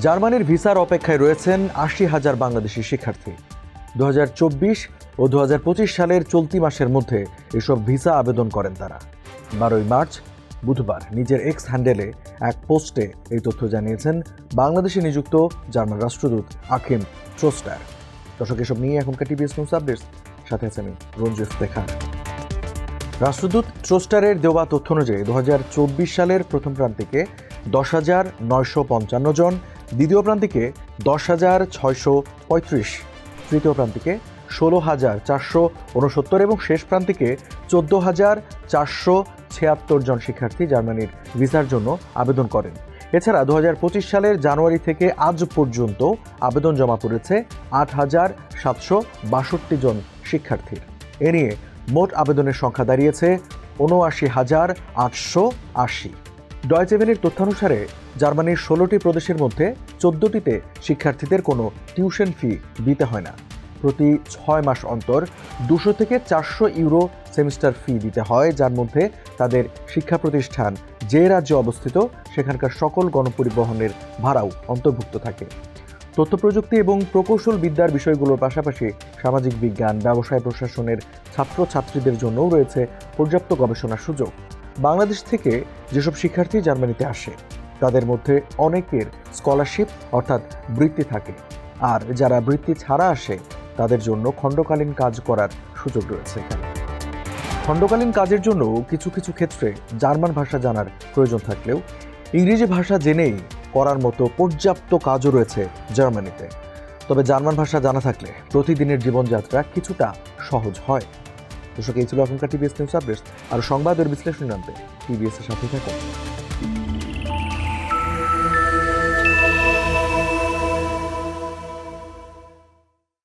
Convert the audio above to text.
জার্মানির ভিসার অপেক্ষায় রয়েছেন ৮০,০০০ বাংলাদেশি শিক্ষার্থী। ২০২৪ ও ২০২৫ সালের চলতি মাসের মধ্যে এসব ভিসা আবেদন করেন তারা। ১২ মার্চ বুধবার নিজের এক্স হ্যান্ডেলে এক পোস্টে এই তথ্য জানিয়েছেন বাংলাদেশে নিযুক্ত জার্মান রাষ্ট্রদূত আকিম ট্রোস্টার। দর্শক, এসব নিয়ে এখনকার টিভিএস নিউজ আপডেটস, সাথে আছে আমি রঞ্জিত দেখার। রাষ্ট্রদূত ট্রোস্টারের দেওয়া তথ্য অনুযায়ী ২০২৪ সালের প্রথম প্রান্তিকে ১০,৯৫৫ জন, দ্বিতীয় প্রান্তিকে ১০,৬৩৫, তৃতীয় প্রান্তিকে ১৬,৪৬৯ এবং শেষ প্রান্তিকে ১৪,৪৭৬ জন শিক্ষার্থী জার্মানির ভিসার জন্য আবেদন করেন। এছাড়া ২০২৫ সালের জানুয়ারি থেকে আজ পর্যন্ত আবেদন জমা পড়েছে ৮,৭৬২ জন শিক্ষার্থীর। এ নিয়ে মোট আবেদনের সংখ্যা দাঁড়িয়েছে ৭৯,৮৮০। ডয়েচে ভেলের তথ্যানুসারে জার্মানির ১৬টি প্রদেশের মধ্যে ১৪টিতে শিক্ষার্থীদের কোনো টিউশন ফি দিতে হয় না। প্রতি ৬ মাস অন্তর ২০০ থেকে ৪০০ ইউরো সেমিস্টার ফি দিতে হয়, যার মধ্যে তাদের শিক্ষা প্রতিষ্ঠান যে রাজ্যে অবস্থিত সেখানকার সকল গণপরিবহনের ভাড়াও অন্তর্ভুক্ত থাকে। তথ্য প্রযুক্তি এবং প্রকৌশল বিদ্যার বিষয়গুলোর পাশাপাশি সামাজিক বিজ্ঞান, ব্যবসায় প্রশাসনের ছাত্রছাত্রীদের জন্যও রয়েছে পর্যাপ্ত গবেষণার সুযোগ। বাংলাদেশ থেকে যেসব শিক্ষার্থী জার্মানিতে আসে তাদের মধ্যে অনেকের স্কলারশিপ অর্থাৎ বৃত্তি থাকে, আর যারা বৃত্তি ছাড়া আসে তাদের জন্য খণ্ডকালীন কাজ করার সুযোগ রয়েছে। খণ্ডকালীন কাজের জন্য কিছু কিছু ক্ষেত্রে জার্মান ভাষা জানার প্রয়োজন থাকলেও ইংরেজি ভাষা জেনেই করার মতো পর্যাপ্ত কাজও রয়েছে জার্মানিতে। তবে জার্মান ভাষা জানা থাকলে প্রতিদিনের জীবনযাত্রা কিছুটা সহজ হয়। দর্শক, এই ছিল এখনকার টিভিএস নিউজ আপডেটস। আর সংবাদের বিশ্লেষণ জানতে টিভিএস এর সাথে থাকুন।